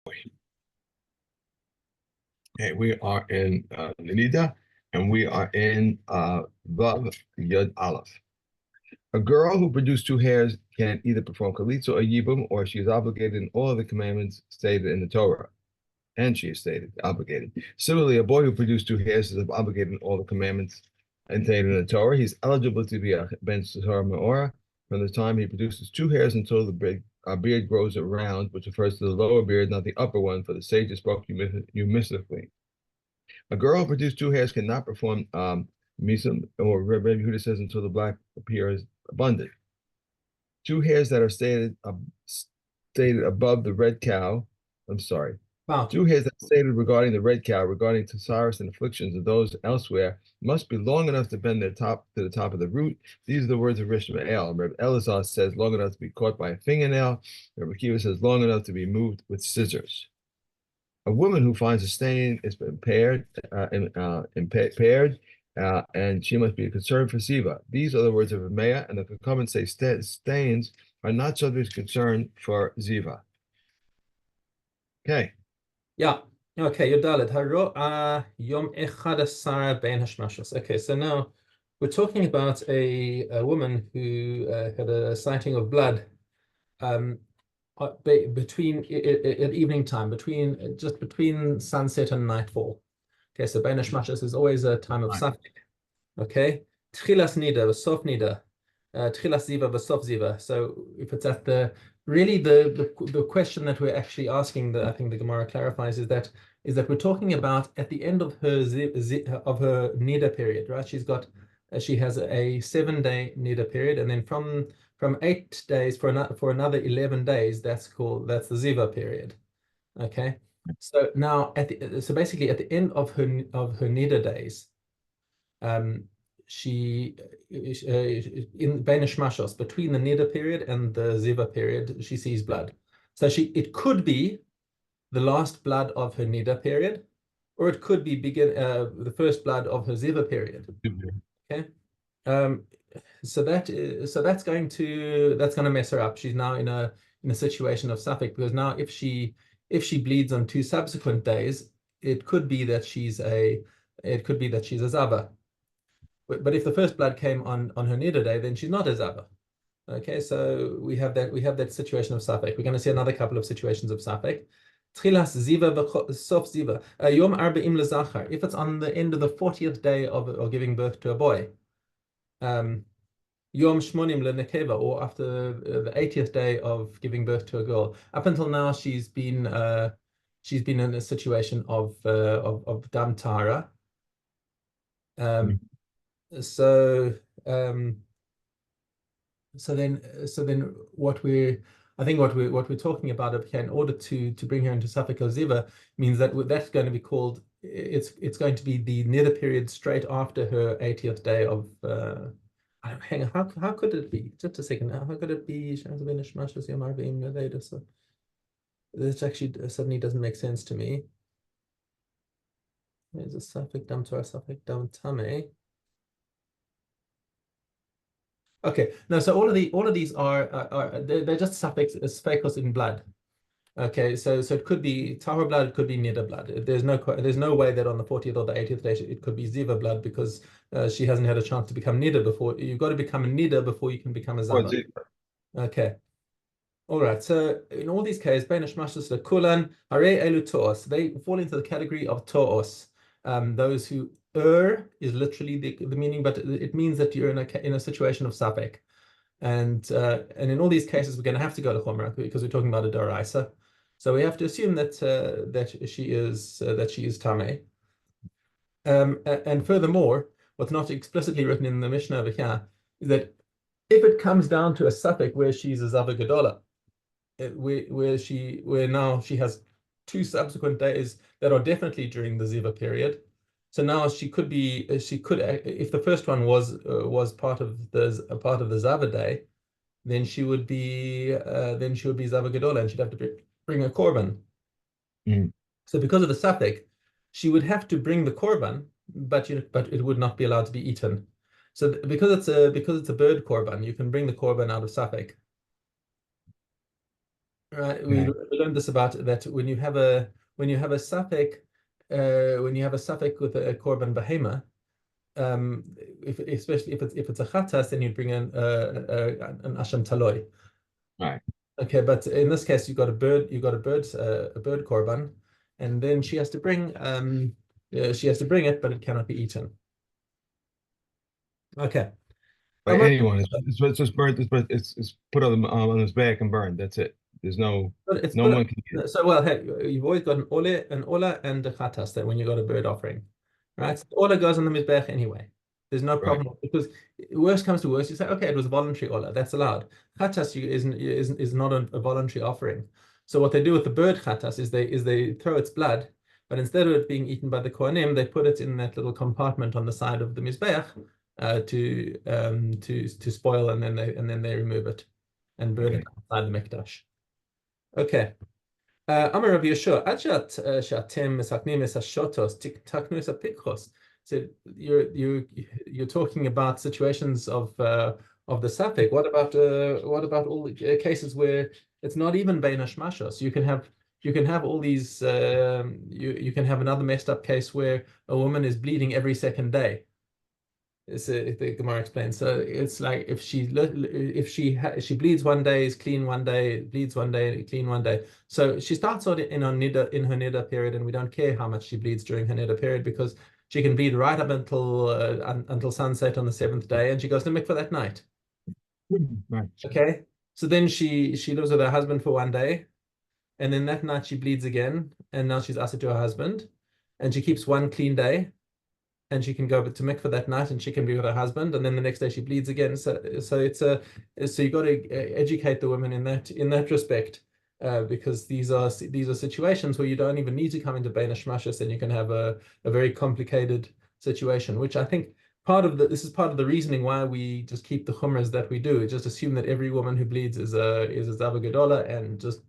Okay, we are in Niddah, and we are in Vav Yud Aleph. A girl who produced two hairs can either perform Chalitza or Yibum, or she is obligated in all of the commandments stated in the Torah. And she is stated obligated. Similarly, a boy who produced two hairs is obligated in all the commandments stated in the Torah. He's eligible to be a ben Sahar Meorah from the time he produces two hairs until the beard grows around, which refers to the lower beard, not the upper one, for the sages spoke euphemistically. A girl who produced two hairs cannot perform Misum, or Rabbi Yehuda says, until the black appears abundant. Two hairs that are stated above the red cow. I'm sorry. Wow. Two hairs that are stated regarding the red cow, regarding Tsaris and afflictions of those elsewhere, must be long enough to bend their top to the top of the root. These are the words of Rishmael. Reb Elazar says long enough to be caught by a fingernail. Reb Akiva says long enough to be moved with scissors. A woman who finds a stain is impaired, and she must be concerned for Siva. These are the words of Ramea, and the Chachamim say stains are not subject to concern for Ziva. Okay. Yeah. Okay, Yodalid. Yom Echad Asar Bein Hashmashos. Okay, so now we're talking about a woman who had a sighting of blood between at evening time, just between sunset and nightfall. Okay, so Bein Hashmashos is always a time of suffix. Okay, Tchilas Niddah, V'sof Niddah, Tchilas Ziva, V'sof Ziva. So if it's at the question that we're actually asking, that I think the Gemara clarifies, is that we're talking about at the end of her Niddah period, right? She has a 7-day Niddah period, and then from 8 days for another 11 days, that's the Ziva period. Okay, so now basically at the end of her Niddah days, she in Bein Hashmashos, between the Niddah period and the Ziva period, she sees blood. So it could be the last blood of her Niddah period, or it could be the first blood of her Ziva period. Okay, so that's going to mess her up. She's now in a situation of suffix, because now if she bleeds on 2 subsequent days, it could be that she's a Zava. But if the first blood came on her Niddah day, then she's not a Zava. Okay, so we have that situation of suffix. We're going to see another couple of situations of suffix. Tchilas Ziva Sof Ziva. Yom Arba'im Lezachar. If it's on the end of the 40th day of giving birth to a boy. Yom Shmonim Lenekeva, or after the 80th day of giving birth to a girl. Up until now, she's been in a situation of Dam Tara. So then what we're talking about up here, in order to bring her into Safek Ziva, means that's going to be called, it's going to be the Niddah period straight after her 80th day of hang on, how could it be? Just a second, how could it be? So this actually suddenly doesn't make sense to me. There's a Safek Dam Torah, Safek Dam Tameh. Okay, no, so all of these are they're just suffix in blood. Okay, so it could be Tahor blood, it could be Niddah blood. There's no way that on the 40th or the 80th day it could be Ziva blood, because she hasn't had a chance to become Niddah before. You've got to become a Niddah before you can become a Zava. Okay. All right, so in all these cases, Bein Hashmashos Kulan, Hare Elu To'os, they fall into the category of To'os. Those who is literally the meaning, but it means that you're in a situation of Safek. And in all these cases, we're going to have to go to Chomra, because we're talking about a Doraisa. So we have to assume that she is Tameh. And furthermore, what's not explicitly written in the Mishnah over here is that if it comes down to a Safek where she's a Zava Gedola, where now she has 2 subsequent days that are definitely during the Ziva period. So now she could, if the first one was part of the Zava day, then she would be Zava Gedola, and she'd have to bring a korban. So because of the Safek, she would have to bring the korban, but it would not be allowed to be eaten. So because it's a bird korban, you can bring the korban out of Safek. Right, Okay. we learned this about that when you have a suffix with a korban behema, if especially if it's a chatas, then you bring in an asham taloi. Right. Okay, but in this case, a bird korban, and then she has to bring it, but it cannot be eaten. Okay. By anyone, it's just burnt. It's put on his back and burned. That's it. There's But it's no put one can get it. so well. Hey, you've always got an ola, and a chatas there when you got a bird offering, right? So the ola goes on the mizbech anyway. There's no Right. problem because worst comes to worst, you say, okay, it was a voluntary ola, that's allowed. Chatas is not a voluntary offering. So what they do with the bird chatas is they throw its blood, but instead of it being eaten by the kohanim, they put it in that little compartment on the side of the mizbech to spoil, and then they remove it and burn it Okay. outside the mikdash. Okay. Amar Rabbi Yeshua, Ajat Shatem Mesaknim Esashotos Tiktaknu Esapikos. So you're talking about situations of the Safek. What about all the cases where it's not even Bein Hashmashos? You can have all these you can have another messed up case where a woman is bleeding every second day. The Gemara explains. So it's like if she bleeds one day, is clean one day, bleeds one day, clean one day. So she starts out in her niddah period, and we don't care how much she bleeds during her niddah period because she can bleed right up until sunset on the seventh day, and she goes to mikveh that night. Right. Okay, so then she lives with her husband for one day, and then that night she bleeds again, and now she's asked to her husband, and she keeps one clean day, and she can go to mikveh that night, and she can be with her husband, and then the next day she bleeds again. So you got to educate the women in that respect, because these are situations where you don't even need to come into Bein Hashmashos, and you can have a very complicated situation, which I think this is part of the reasoning why we just keep the chumras that we do. Just assume that every woman who bleeds is a zava gedola, and just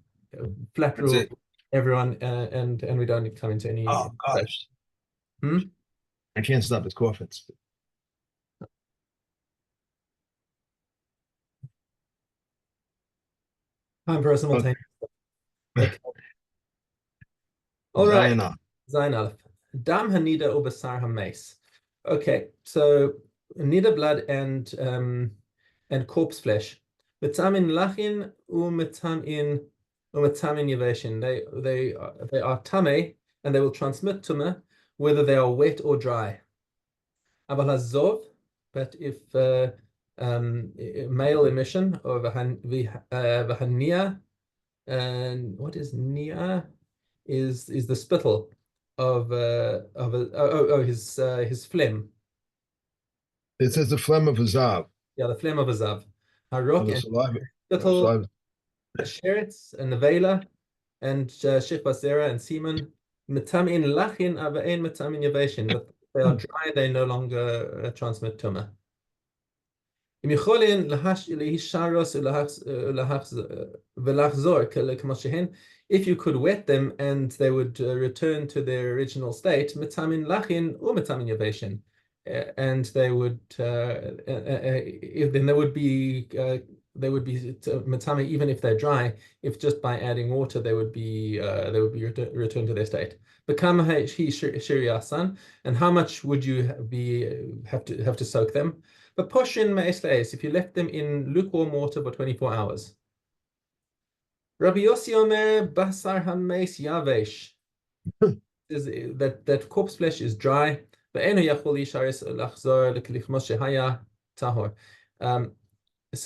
flat That's rule it. everyone, and we don't come into any. Oh gosh. Hmm? I can't stop his coughing. Time for a Okay. simultaneous. Okay. All right. Zion up. Zain Aleph. Dam hanida ubasar hames. Okay, so nida blood and corpse flesh. Metamin lachin umetamin yaveshin. They are tame, and they will transmit tumah whether they are wet or dry. Aval hazov, but if male emission or vahania, and what is nia? Is the spittle of his phlegm. It says the phlegm of a zav, Yeah, the phlegm of a zav. of Haruk the and saliva. spittle, Saliva. sheretz and nevela and shikva zera and semen. Metamin lachin avain metamin yaveshin. But they are dry, they no longer transmit tumah. אם יכולים להישארוס ולחזור כמו שהן, if you could wet them and they would return to their original state, metamin lachin umetamin yaveshin, and they would then they would be metame even if they're dry. If just by adding water they would be returned to their state. Bekama he shiriasan, and how much would you have to soak them? But poshin me'esleis, if you left them in lukewarm water for 24 hours. Rabbi Yossi Omer basar hameis yavesh, is that corpse flesh is dry. So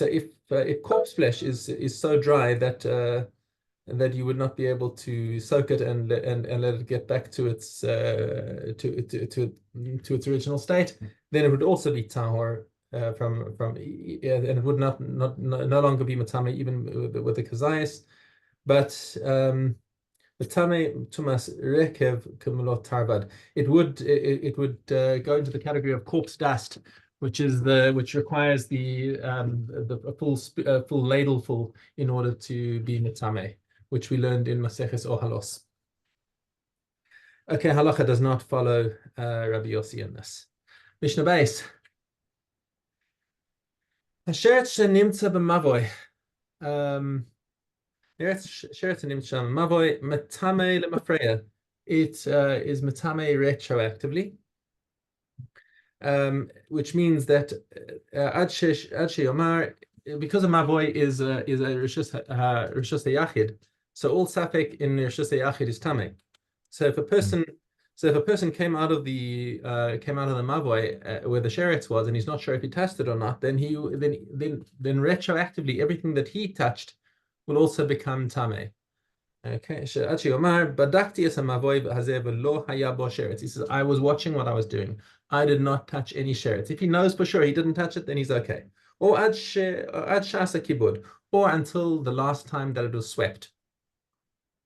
if corpse flesh is so dry that you would not be able to soak it and let it get back to its original state, then it would also be tahor and it would no longer be matame even with the kazayas, but matame tumas rekev kumulot tarvad. It would go into the category of corpse dust, which requires the full ladleful in order to be matame, which we learned in Maseches Ohalos. Okay, halacha does not follow Rabbi Yossi in this. Mishnah Beis. Hasheret shenimtza b'mavoy. Sheretz Nimsham Mavoi Matame Lemafreya. It is Matame retroactively, which means that Ad Omar, because a Mavoi is a Rishus Yachid, so all Safek in Rishus Yachid is Tame. So if a person came out of the Mavoi where the Sheretz was, and he's not sure if he touched it or not, then retroactively everything that he touched will also become Tame. Okay, he says, I was watching what I was doing. I did not touch any sheretz. If he knows for sure he didn't touch it, then he's okay. Or ad shasa kibud, or until the last time that it was swept.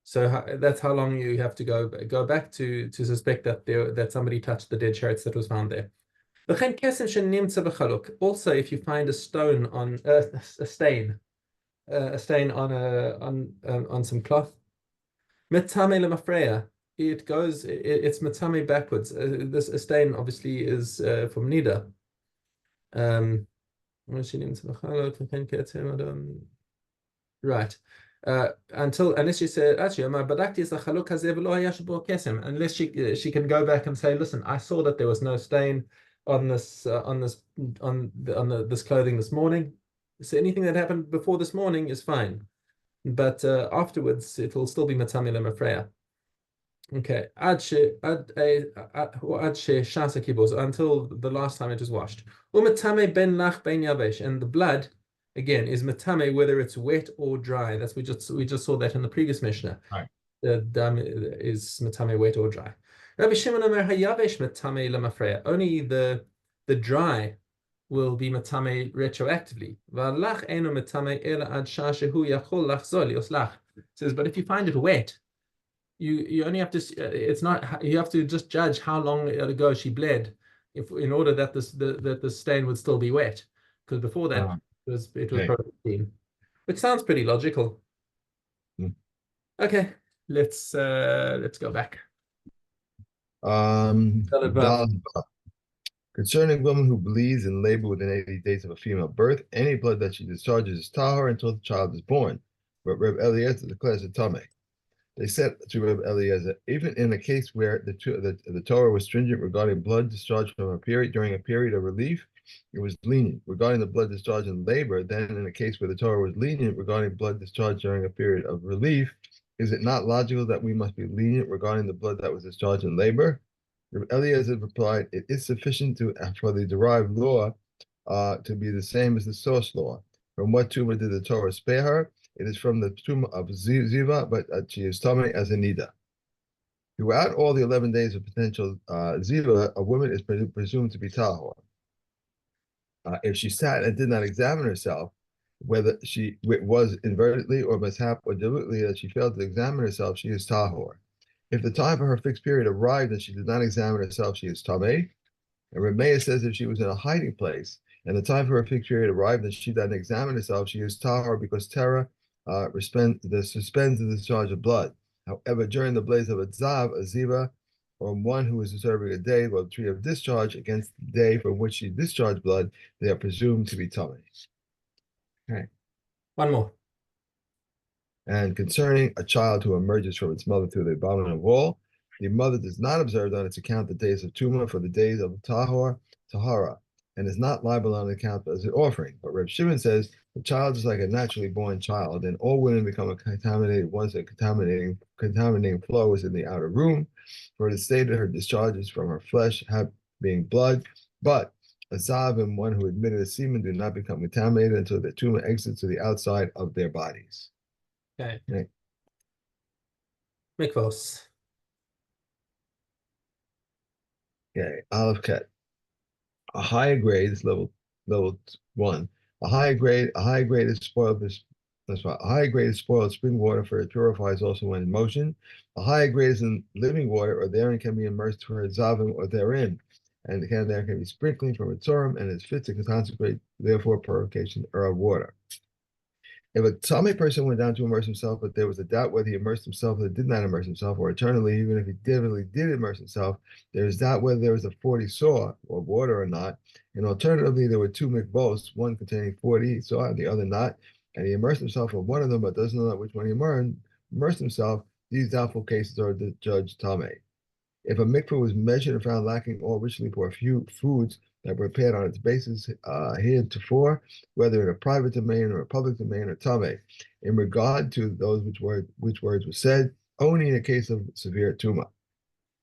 So that's how long you have to go back to suspect that somebody touched the dead sheretz that was found there. Also, if you find a stone on a stain on some cloth. Metame lemafreya. It's metame backwards. This stain obviously is from Niddah. Right. Unless you say actually unless she can go back and say, listen, I saw that there was no stain on this this clothing this morning. So anything that happened before this morning is fine. But afterwards it'll still be matami lemafreya. Okay, until the last time it was washed. Umatame ben lach ben yavesh, and the blood again is matame whether it's wet or dry. That's we just saw that in the previous Mishnah. Right. The dam is matame wet or dry. Rabbi Shimon Omer hayavesh matame lemafreya. Only the dry will be matame retroactively. V'alach eno matame ela ad shehu yachol lachzor lioslach. Says, but if you find it wet, you only have to. It's not. You have to just judge how long ago she bled, in order that the stain would still be wet, because before that it was okay. probably clean, which sounds pretty logical. Mm. Okay, let's go back. Concerning women who bleeds in labor within 80 days of a female birth, any blood that she discharges is tahor until the child is born. But Reb Eliezer declares it tameh. They said to Reb Eliezer, even in a case where the Torah was stringent regarding blood discharged from a period during a period of relief, it was lenient regarding the blood discharge in labor. Then, in a case where the Torah was lenient regarding blood discharged during a period of relief, is it not logical that we must be lenient regarding the blood that was discharged in labor? Reb Eliezer replied, it is sufficient for the derived law to be the same as the source law. From what tumor did the Torah spare her? It is from the tumor of Ziva, but she is tummy as a Niddah. Throughout all the 11 days of potential Ziva, a woman is presumed to be tahor. If she sat and did not examine herself, whether she was inadvertently or mishap or deliberately that she failed to examine herself, she is tahor. If the time for her fixed period arrived and she did not examine herself, she is tameh. And Rameh says if she was in a hiding place and the time for her fixed period arrived and she did not examine herself, she is tahor because terror suspends the discharge of blood. However, during the blaze of a zav, a ziva, or one who is observing a day or the tree of discharge against the day from which she discharged blood, they are presumed to be tummy. Okay. One more. And concerning a child who emerges from its mother through the abominable wall, the mother does not observe on its account the days of Tumah for the days of Tahara, and is not liable on account as an offering. But Reb Shimon says the child is like a naturally born child, and all women become contaminated once a contaminating flow is in the outer room. For it is stated her discharges from her flesh have being blood, but a zav and one who admitted a semen do not become contaminated until the tumor exits to the outside of their bodies. Okay. Right. Mikvos. Okay, Aleph Ket. A higher grade is level 1. A higher grade is spoiled. That's right. A higher grade is spoiled spring water, for it purifies also when in motion. A higher grade is in living water, or therein can be immersed for zavim, or therein, and there can be sprinkling from a Torah, and is fit to consecrate, therefore purification of water. If a Talmud person went down to immerse himself, but there was a doubt whether he immersed himself or did not immerse himself, or eternally, even if he definitely did immerse himself, there is doubt whether there was a 40 saw or water or not. And alternatively, there were two mikvos, one containing 40 saw and the other not. and he immersed himself in one of them, but doesn't know which one he immersed himself, these doubtful cases are judged tamei. If a mikveh was measured and found lacking all richly for a few foods that were prepared on its basis heretofore, whether in a private domain or a public domain, or tamei, in regard to those which words were said, only in a case of severe tumah.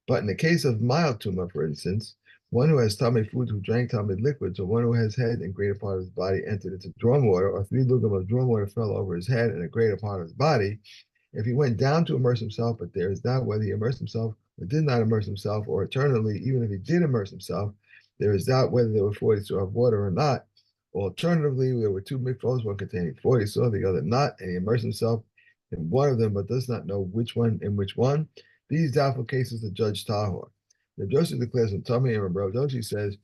But in the case of mild tumah, for instance, one who has tamei foods who drank tamei liquids, or one who has head and greater part of his body entered into drawn water, or 3 lugim of drawn water fell over his head and a greater part of his body, if he went down to immerse himself, but there is doubt whether he immersed himself or did not immerse himself, or eternally, even if he did immerse himself, there is doubt whether there were 40 saw of water or not. Alternatively, there were 2 mikvahs, one containing 40 saw, the other not, and he immersed himself in one of them, but does not know which one in which one. These doubtful cases the judge tahor. Reb Joseph declares in Tomei, and Reb Doshi says,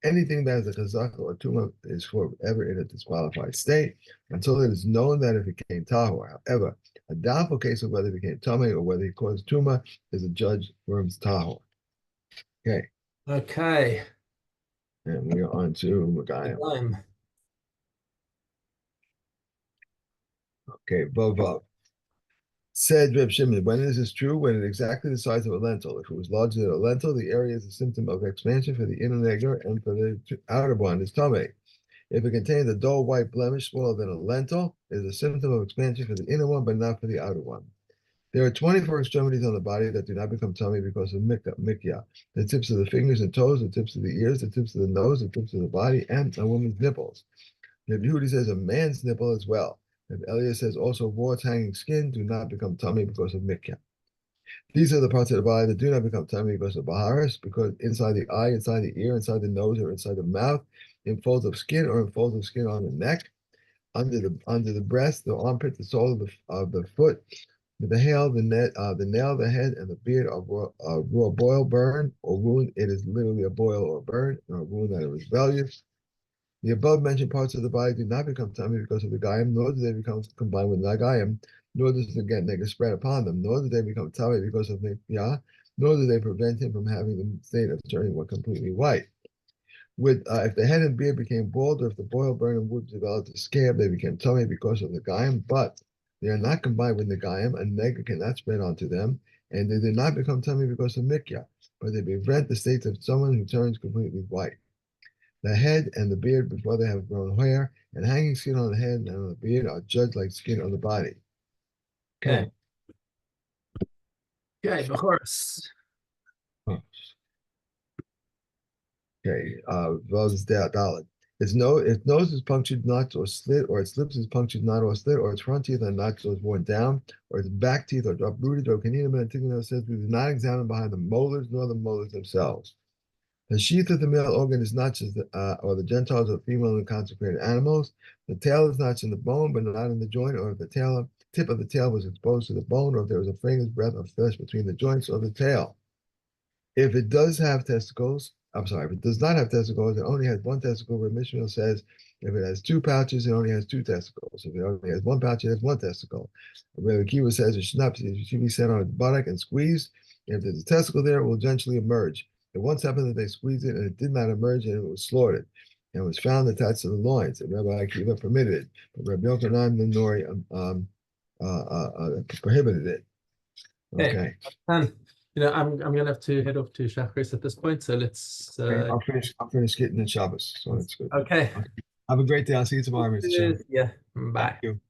anything that is a chazaka or tumah is forever in a disqualified state until it is known that it became tahor. However, a doubtful case of whether it became tamei or whether he caused tumah is a judge firm's tahor. Okay. Okay. And we are on to Megayim. Time. Okay, Vav. Said Reb Shimon, when is this true? When it exactly the size of a lentil. If it was larger than a lentil, the area is a symptom of expansion for the inner layer, and for the outer one is tamei. If it contains a dull white blemish smaller than a lentil, it is a symptom of expansion for the inner one, but not for the outer one. There are 24 extremities on the body that do not become tummy because of mikya. The tips of the fingers and toes, the tips of the ears, the tips of the nose, the tips of the body, and a woman's nipples. Reb Yehudi says a man's nipple as well. Reb Eliyah says also warts, hanging skin do not become tummy because of mikya. These are the parts of the body that do not become tummy because of baharis, because inside the eye, inside the ear, inside the nose, or inside the mouth, in folds of skin or in folds of skin on the neck, under the breast, the armpit, the sole of the foot, the hail, the nail, the head, and the beard are raw boil, burn, or wound. It is literally a boil or burn, or a wound that is rebellious. The above mentioned parts of the body do not become tummy because of the gayim, nor do they become combined with nagayim, nor does the nega spread upon them, nor do they become tummy because of mikya, nor do they prevent him from having the state of turning one completely white. If the head and beard became bald, or if the boil, burn, and wound developed a scab, they became tummy because of the gayim, but they are not combined with the gayim, and nega cannot spread onto them, and they do not become tummy because of mikya, but they prevent the state of someone who turns completely white. The head and the beard, before they have grown hair, and hanging skin on the head and on the beard are judged like skin on the body. Okay. Okay, Bechoros. Okay, Vos Dalet. Its nose is punctured, notched, or slit, or its lips is punctured, not or slit, or its front teeth are notched or worn down, or its back teeth are uprooted, or Canina Ben Antigone says we do not examine behind the molars nor the molars themselves. The sheath of the male organ is notched, or the Gentiles are female and consecrated animals. The tail is notched in the bone, but not in the joint, or if the tip of the tail was exposed to the bone, or if there was a finger's breadth of flesh between the joints or the tail. If it does have testicles, if it does not have testicles, it only has one testicle, where Mishna says if it has 2 pouches, it only has 2 testicles. If it only has 1 pouch, it has 1 testicle. Where the Kiva says it should be set on its buttock and squeezed. If there's a testicle there, it will eventually emerge. It once happened that they squeezed it and it did not emerge, and it was slaughtered and was found attached to the loins. And Rabbi Akiva permitted it, but Rabbi Yochanan and Nori prohibited it. Okay. I'm gonna have to head off to Shachris at this point, so let's. Okay, I'll finish getting in Shabbos, so that's good. Okay. Have a great day. I'll see you tomorrow, Mr. Chairman. Yeah. Bye. Thank you.